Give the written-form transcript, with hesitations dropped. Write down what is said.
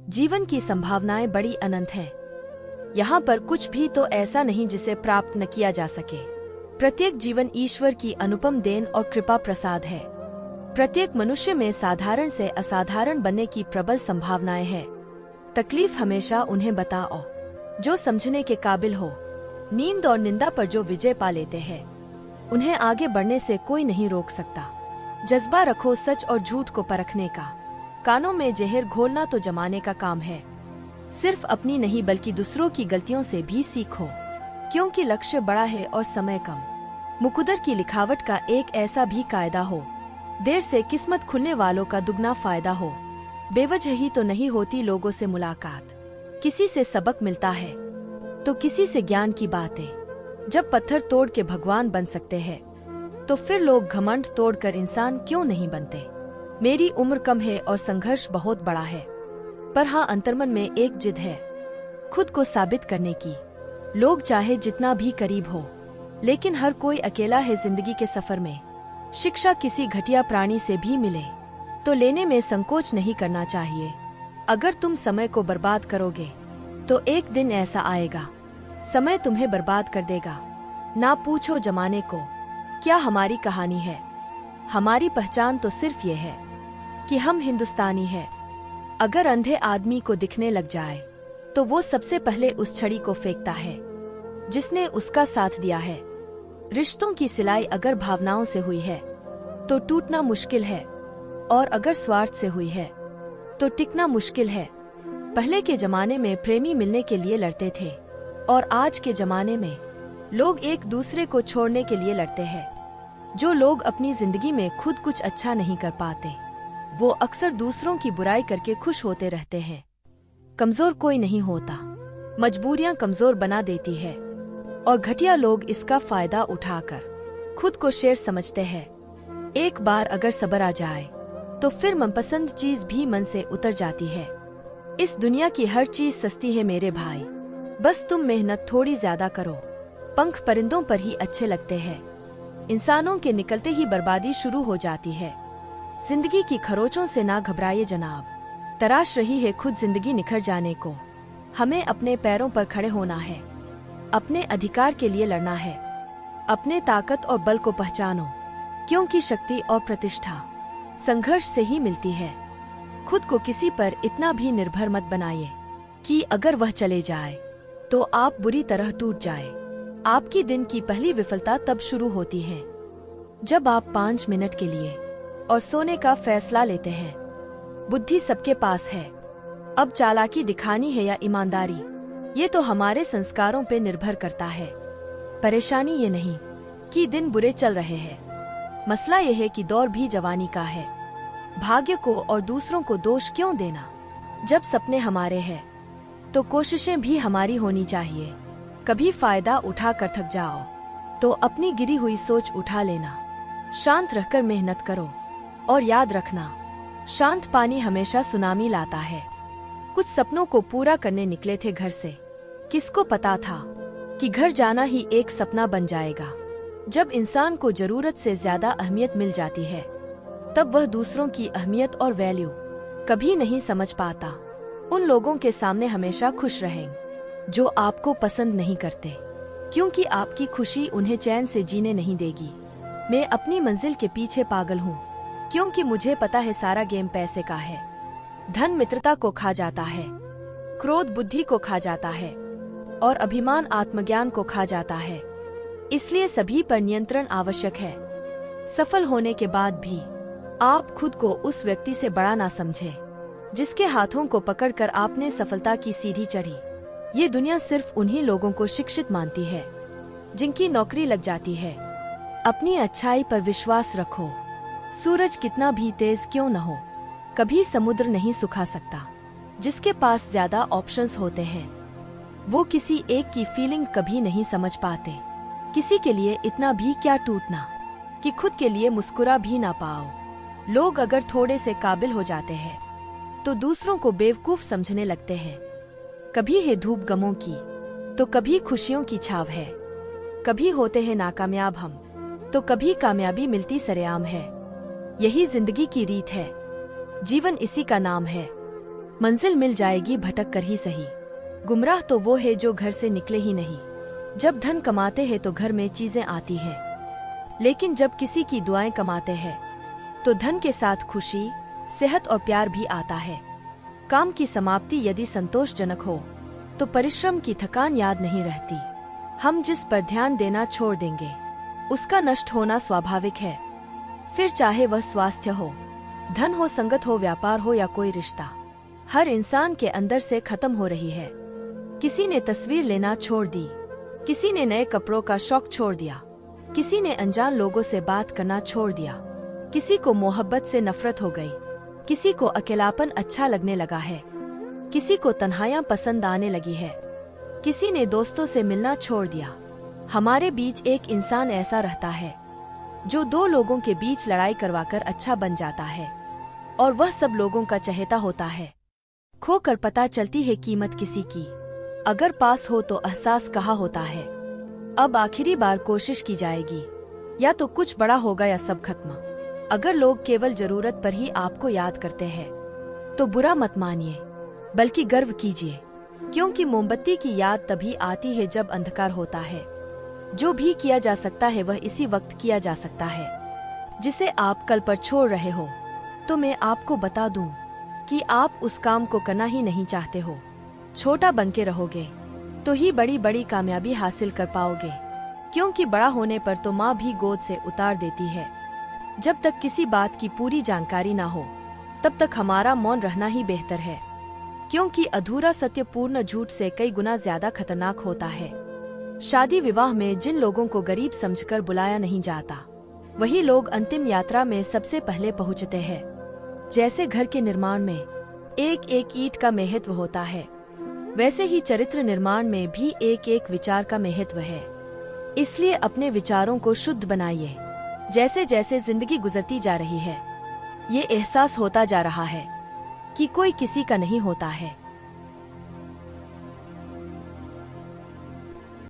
जीवन की संभावनाएं बड़ी अनंत हैं। यहाँ पर कुछ भी तो ऐसा नहीं जिसे प्राप्त न किया जा सके। प्रत्येक जीवन ईश्वर की अनुपम देन और कृपा प्रसाद है। प्रत्येक मनुष्य में साधारण से असाधारण बनने की प्रबल संभावनाएं हैं। तकलीफ हमेशा उन्हें बताओ जो समझने के काबिल हो। नींद और निंदा पर जो विजय पा लेते हैं, उन्हें आगे बढ़ने से कोई नहीं रोक सकता। जज्बा रखो सच और झूठ को परखने का। कानों में जहर घोलना तो जमाने का काम है। सिर्फ अपनी नहीं बल्कि दूसरों की गलतियों से भी सीखो, क्योंकि लक्ष्य बड़ा है और समय कम। मुकुदर की लिखावट का एक ऐसा भी कायदा हो, देर से किस्मत खुलने वालों का दुगना फायदा हो। बेवजह ही तो नहीं होती लोगों से मुलाकात, किसी से सबक मिलता है तो किसी से ज्ञान की बातें। जब पत्थर तोड़ के भगवान बन सकते हैं, तो फिर लोग घमंड तोड़कर इंसान क्यों नहीं बनते। मेरी उम्र कम है और संघर्ष बहुत बड़ा है, पर हाँ अंतर्मन में एक जिद है खुद को साबित करने की। लोग चाहे जितना भी करीब हो, लेकिन हर कोई अकेला है जिंदगी के सफर में। शिक्षा किसी घटिया प्राणी से भी मिले तो लेने में संकोच नहीं करना चाहिए। अगर तुम समय को बर्बाद करोगे तो एक दिन ऐसा आएगा, समय तुम्हें बर्बाद कर देगा। ना पूछो जमाने को क्या हमारी कहानी है। हमारी पहचान तो सिर्फ ये है कि हम हिंदुस्तानी हैं। अगर अंधे आदमी को दिखने लग जाए तो वो सबसे पहले उस छड़ी को फेंकता है जिसने उसका साथ दिया है। रिश्तों की सिलाई अगर भावनाओं से हुई है तो टूटना मुश्किल है, और अगर स्वार्थ से हुई है तो टिकना मुश्किल है। पहले के जमाने में प्रेमी मिलने के लिए लड़ते थे, और आज के जमाने में लोग एक दूसरे को छोड़ने के लिए लड़ते हैं। जो लोग अपनी जिंदगी में खुद कुछ अच्छा नहीं कर पाते, वो अक्सर दूसरों की बुराई करके खुश होते रहते हैं। कमजोर कोई नहीं होता, मजबूरियां कमजोर बना देती है, और घटिया लोग इसका फायदा उठाकर खुद को शेर समझते हैं। एक बार अगर सब्र आ जाए तो फिर मनपसंद चीज भी मन से उतर जाती है। इस दुनिया की हर चीज सस्ती है मेरे भाई, बस तुम मेहनत थोड़ी ज्यादा करो। पंख परिंदों पर ही अच्छे लगते हैं, इंसानों के निकलते ही बर्बादी शुरू हो जाती है। जिंदगी की खरोचों से ना घबराइए जनाब, तराश रही है खुद जिंदगी निखर जाने को। हमें अपने पैरों पर खड़े होना है, अपने अधिकार के लिए लड़ना है। अपने ताकत और बल को पहचानो, क्योंकि शक्ति और प्रतिष्ठा संघर्ष से ही मिलती है। खुद को किसी पर इतना भी निर्भर मत बनाइए कि अगर वह चले जाए तो आप बुरी तरह टूट जाए। आपकी दिन की पहली विफलता तब शुरू होती है जब आप 5 मिनट के लिए और सोने का फैसला लेते हैं। बुद्धि सबके पास है, अब चालाकी दिखानी है या ईमानदारी, ये तो हमारे संस्कारों पे निर्भर करता है। परेशानी ये नहीं कि दिन बुरे चल रहे हैं, मसला ये है कि दौर भी जवानी का है। भाग्य को और दूसरों को दोष क्यों देना। जब सपने हमारे हैं तो कोशिशें भी हमारी होनी चाहिए। कभी फायदा उठा कर थक जाओ तो अपनी गिरी हुई सोच उठा लेना। शांत रहकर मेहनत करो, और याद रखना शांत पानी हमेशा सुनामी लाता है। कुछ सपनों को पूरा करने निकले थे घर से, किसको पता था कि घर जाना ही एक सपना बन जाएगा। जब इंसान को जरूरत से ज्यादा अहमियत मिल जाती है, तब वह दूसरों की अहमियत और वैल्यू कभी नहीं समझ पाता। उन लोगों के सामने हमेशा खुश रहें जो आपको पसंद नहीं करते, क्योंकि आपकी खुशी उन्हें चैन से जीने नहीं देगी। मैं अपनी मंजिल के पीछे पागल हूँ, क्योंकि मुझे पता है सारा गेम पैसे का है। धन मित्रता को खा जाता है, क्रोध बुद्धि को खा जाता है, और अभिमान आत्मज्ञान को खा जाता है। इसलिए सभी पर नियंत्रण आवश्यक है। सफल होने के बाद भी आप खुद को उस व्यक्ति से बड़ा ना समझें जिसके हाथों को पकड़कर आपने सफलता की सीढ़ी चढ़ी। ये दुनिया सिर्फ उन्हीं लोगों को शिक्षित मानती है जिनकी नौकरी लग जाती है। अपनी अच्छाई पर विश्वास रखो, सूरज कितना भी तेज क्यों न हो, कभी समुद्र नहीं सुखा सकता। जिसके पास ज्यादा ऑप्शंस होते हैं, वो किसी एक की फीलिंग कभी नहीं समझ पाते। किसी के लिए इतना भी क्या टूटना कि खुद के लिए मुस्कुरा भी ना पाओ। लोग अगर थोड़े से काबिल हो जाते हैं तो दूसरों को बेवकूफ समझने लगते हैं। कभी है धूप गमों की तो कभी खुशियों की छाव है। कभी होते हैं नाकामयाब हम तो कभी कामयाबी मिलती सरेआम है। यही जिंदगी की रीत है, जीवन इसी का नाम है। मंजिल मिल जाएगी भटक कर ही सही। गुमराह तो वो है जो घर से निकले ही नहीं। जब धन कमाते हैं तो घर में चीजें आती हैं, लेकिन जब किसी की दुआएं कमाते हैं तो धन के साथ खुशी, सेहत और प्यार भी आता है। काम की समाप्ति यदि संतोषजनक हो तो परिश्रम की थकान याद नहीं रहती। हम जिस पर ध्यान देना छोड़ देंगे उसका नष्ट होना स्वाभाविक है। फिर चाहे वह स्वास्थ्य हो, धन हो, संगत हो, व्यापार हो या कोई रिश्ता, हर इंसान के अंदर से खत्म हो रही है। किसी ने तस्वीर लेना छोड़ दी, किसी ने नए कपड़ों का शौक छोड़ दिया, किसी ने अनजान लोगों से बात करना छोड़ दिया, किसी को मोहब्बत से नफरत हो गई, किसी को अकेलापन अच्छा लगने लगा है, किसी को तन्हाइयां पसंद आने लगी है, किसी ने दोस्तों से मिलना छोड़ दिया। हमारे बीच एक इंसान ऐसा रहता है जो दो लोगों के बीच लड़ाई करवाकर अच्छा बन जाता है और वह सब लोगों का चहेता होता है। खोकर पता चलती है कीमत किसी की, अगर पास हो तो एहसास कहाँ होता है। अब आखिरी बार कोशिश की जाएगी, या तो कुछ बड़ा होगा या सब खत्म। अगर लोग केवल जरूरत पर ही आपको याद करते हैं तो बुरा मत मानिए, बल्कि गर्व कीजिए, क्योंकि मोमबत्ती की याद तभी आती है जब अंधकार होता है। जो भी किया जा सकता है वह इसी वक्त किया जा सकता है। जिसे आप कल पर छोड़ रहे हो तो मैं आपको बता दूं कि आप उस काम को करना ही नहीं चाहते हो। छोटा बनके रहोगे तो ही बड़ी बड़ी कामयाबी हासिल कर पाओगे, क्योंकि बड़ा होने पर तो माँ भी गोद से उतार देती है। जब तक किसी बात की पूरी जानकारी ना हो तब तक हमारा मौन रहना ही बेहतर है, क्योंकि अधूरा सत्य पूर्ण झूठ से कई गुना ज्यादा खतरनाक होता है। शादी विवाह में जिन लोगों को गरीब समझकर बुलाया नहीं जाता वही लोग अंतिम यात्रा में सबसे पहले पहुंचते हैं। जैसे घर के निर्माण में एक एक ईंट का महत्व होता है, वैसे ही चरित्र निर्माण में भी एक एक विचार का महत्व है। इसलिए अपने विचारों को शुद्ध बनाइए। जैसे जैसे जिंदगी गुजरती जा रही है ये एहसास होता जा रहा है कि कोई किसी का नहीं होता है।